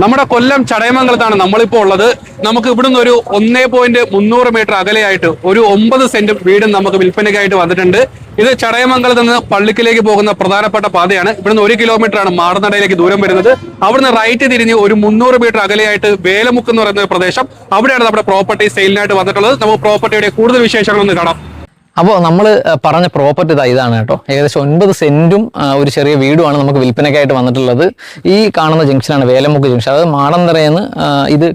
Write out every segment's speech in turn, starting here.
നമ്മുടെ കൊല്ലം ചടയമംഗലത്താണ് നമ്മളിപ്പോൾ ഉള്ളത്. നമുക്ക് ഇവിടുന്ന് ഒരു 1.300 മീറ്റർ അകലെയായിട്ട് ഒരു 9 സെന്റ് വീടും നമുക്ക് വിൽപ്പനയ്ക്കായിട്ട് വന്നിട്ടുണ്ട്. ഇത് ചടയമംഗലത്ത് നിന്ന് പള്ളിക്കിലേക്ക് പോകുന്ന പ്രധാനപ്പെട്ട പാതയാണ്. ഇവിടുന്ന് 1 കിലോമീറ്റർ ആണ് മാടനടയിലേക്ക് ദൂരം വരുന്നത്. അവിടുന്ന് റൈറ്റ് തിരിഞ്ഞ് ഒരു 300 മീറ്റർ അകലെയായിട്ട് വേലമുക്ക് എന്ന് പറയുന്ന പ്രദേശം, അവിടെയാണ് നമ്മുടെ പ്രോപ്പർട്ടി സെയിലിനായിട്ട് വന്നിട്ടുള്ളത്. നമുക്ക് പ്രോപ്പർട്ടിയുടെ കൂടുതൽ വിശേഷങ്ങളൊന്ന് കാണാം. അപ്പോൾ നമ്മൾ പറഞ്ഞ പ്രോപ്പർട്ടി ഇതാണ് കേട്ടോ. ഏകദേശം 9 സെന്റും ഒരു ചെറിയ വീടുമാണ് നമുക്ക് വിൽപ്പനയ്ക്കായിട്ട് വന്നിട്ടുള്ളത്. ഈ കാണുന്ന ജംഗ്ഷനാണ് വേലമുക്ക് ജംഗ്ഷൻ. അതായത് മാടന്തറയെന്ന് ഇത്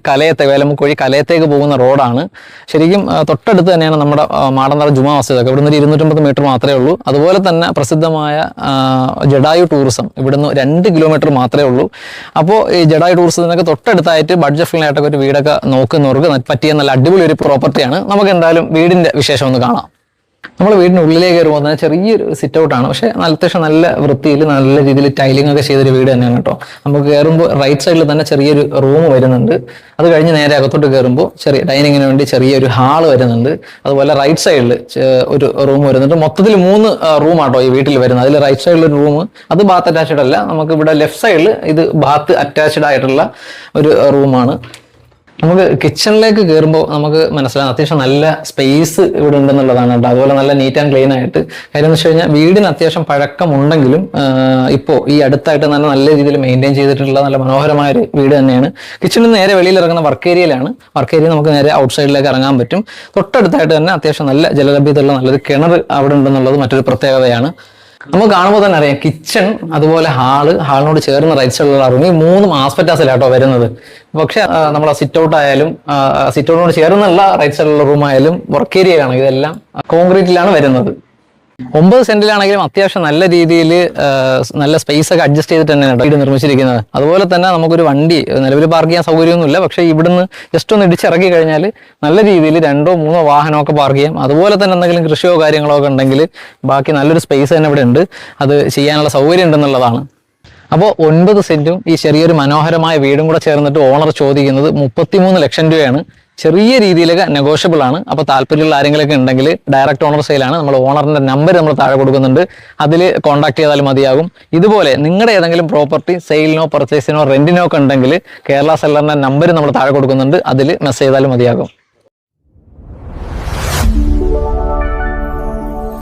വേലമുക്ക് വഴി കലയത്തേക്ക് പോകുന്ന റോഡാണ്. ശരിക്കും തൊട്ടടുത്ത് തന്നെയാണ് നമ്മുടെ മാടന്തറ ജുമാ മസ്ജിദ്. ഇവിടുന്ന് ഒരു 250 മീറ്റർ മാത്രമേ ഉള്ളൂ. അതുപോലെ തന്നെ പ്രസിദ്ധമായ ജഡായു ടൂറിസം ഇവിടുന്ന് 2 കിലോമീറ്റർ മാത്രമേ ഉള്ളൂ. അപ്പോൾ ഈ ജഡായു ടൂറിസത്തിനൊക്കെ തൊട്ടടുത്തായിട്ട് ബഡ്ജറ്റ് ഫ്രണ്ട്ലിയായിട്ടൊക്കെ ഒരു വീടൊക്കെ നോക്കുന്നവർക്ക് പറ്റിയ നല്ല അടിപൊളി ഒരു പ്രോപ്പർട്ടിയാണ്. നമുക്ക് എന്തായാലും വീടിന്റെ വിശേഷം ഒന്ന് കാണാം. നമ്മൾ വീടിന് ഉള്ളിലേക്ക് കയറുമ്പോൾ തന്നെ ചെറിയൊരു സിറ്റ് ഔട്ടാണ്. പക്ഷേ അത്യാവശ്യം നല്ല വൃത്തിയിൽ നല്ല രീതിയിൽ ടൈലിംഗ് ഒക്കെ ചെയ്തൊരു വീട് തന്നെയാണ് കേട്ടോ. നമുക്ക് കയറുമ്പോൾ റൈറ്റ് സൈഡിൽ തന്നെ ചെറിയൊരു റൂം വരുന്നുണ്ട്. അത് കഴിഞ്ഞ് നേരെ അകത്തോട്ട് കയറുമ്പോൾ ചെറിയ ഡൈനിങ്ങിന് വേണ്ടി ചെറിയൊരു ഹാള് വരുന്നുണ്ട്. അതുപോലെ റൈറ്റ് സൈഡിൽ ഒരു റൂം വരുന്നുണ്ട്. മൊത്തത്തിൽ 3 റൂമാട്ടോ ഈ വീട്ടിൽ വരുന്നത്. അതിൽ റൈറ്റ് സൈഡിൽ ഒരു റൂം, അത് ബാത്ത് അറ്റാച്ച്ഡ് അല്ല. നമുക്ക് ഇവിടെ ലെഫ്റ്റ് സൈഡിൽ ഇത് ബാത്ത് അറ്റാച്ച്ഡ് ആയിട്ടുള്ള ഒരു റൂമാണ്. നമുക്ക് കിച്ചണിലേക്ക് കയറുമ്പോൾ നമുക്ക് മനസ്സിലാകും അത്യാവശ്യം നല്ല സ്പേസ് ഇവിടെ ഉണ്ടെന്നുള്ളതാണ് കേട്ടോ. അതുപോലെ നല്ല നീറ്റ് ആൻഡ് ക്ലീൻ ആയിട്ട്. കാര്യം എന്ന് വെച്ച് കഴിഞ്ഞാൽ വീടിന് അത്യാവശ്യം പഴക്കമുണ്ടെങ്കിലും ഇപ്പോൾ ഈ അടുത്തായിട്ട് തന്നെ നല്ല രീതിയിൽ മെയിൻറ്റെയിൻ ചെയ്തിട്ടുള്ള നല്ല മനോഹരമായ ഒരു വീട് തന്നെയാണ്. കിച്ചണിൽ നേരെ വെളിയിൽ ഇറങ്ങുന്ന വർക്ക് ഏരിയയിലാണ്. വർക്ക് ഏരിയ നമുക്ക് നേരെ ഔട്ട് സൈഡിലേക്ക് ഇറങ്ങാൻ പറ്റും. തൊട്ടടുത്തായിട്ട് തന്നെ അത്യാവശ്യം നല്ല ജലലഭ്യതയുള്ള നല്ലൊരു കിണർ അവിടെ ഉണ്ടെന്നുള്ളത് മറ്റൊരു പ്രത്യേകതയാണ്. നമുക്ക് കാണുമ്പോൾ തന്നെ അറിയാം കിച്ചൺ, അതുപോലെ ഹാളിനോട് ചേർന്ന് റൈറ്റ് സൈഡിലുള്ള റൂം, ഈ 3 ആസ്പെറ്റാസിലാട്ടോ വരുന്നത്. പക്ഷെ നമ്മളെ സിറ്റ് ഔട്ട് ആയാലും സിറ്റ് ഔട്ടിനോട് ചേർന്നുള്ള റൈറ്റ് സൈഡിലുള്ള റൂം ആയാലും വർക്ക് ഏരിയയിലാണ് ഇതെല്ലാം കോൺക്രീറ്റിലാണ് വരുന്നത്. 9 സെന്റിലാണെങ്കിലും അത്യാവശ്യം നല്ല രീതിയിൽ നല്ല സ്പേസ് ഒക്കെ അഡ്ജസ്റ്റ് ചെയ്തിട്ട് തന്നെയാണ് വീട് നിർമ്മിച്ചിരിക്കുന്നത്. അതുപോലെ തന്നെ നമുക്കൊരു വണ്ടി നിലവിൽ പാർക്ക് ചെയ്യാൻ സൗകര്യമൊന്നുമില്ല. പക്ഷേ ഇവിടുന്ന് ജസ്റ്റ് ഒന്ന് ഇടിച്ചിറക്കി കഴിഞ്ഞാൽ നല്ല രീതിയിൽ 2-3 വാഹനമൊക്കെ പാർക്ക് ചെയ്യാം. അതുപോലെ തന്നെ എന്തെങ്കിലും കൃഷിയോ കാര്യങ്ങളോ ഒക്കെ ഉണ്ടെങ്കിൽ ബാക്കി നല്ലൊരു സ്പേസ് തന്നെ ഇവിടെ ഉണ്ട്. അത് ചെയ്യാനുള്ള സൗകര്യം ഉണ്ടെന്നുള്ളതാണ്. അപ്പോൾ 9 സെന്റും ഈ ചെറിയൊരു മനോഹരമായ വീടും കൂടെ ചേർന്നിട്ട് ഓണർ ചോദിക്കുന്നത് 33 ലക്ഷം രൂപയാണ്. ചെറിയ രീതിയിലൊക്കെ നെഗോഷ്യബിൾ ആണ്. അപ്പോൾ താല്പര്യമുള്ള ആരെങ്കിലൊക്കെ ഉണ്ടെങ്കിൽ ഡയറക്റ്റ് ഓണർ സെയിലാണ്. നമ്മൾ ഓണറിന്റെ നമ്പർ നമ്മൾ താഴെ കൊടുക്കുന്നുണ്ട്. അതിൽ കോൺടാക്ട് ചെയ്താൽ മതിയാകും. ഇതുപോലെ നിങ്ങളുടെ ഏതെങ്കിലും പ്രോപ്പർട്ടി സെയിലിനോ പർച്ചേസിനോ റെന്റിനോ ഒക്കെ ഉണ്ടെങ്കിൽ കേരള സെല്ലറിന്റെ നമ്പർ നമ്മൾ താഴെ കൊടുക്കുന്നുണ്ട്. അതിൽ മെസ്സേജ് ചെയ്താലും മതിയാകും.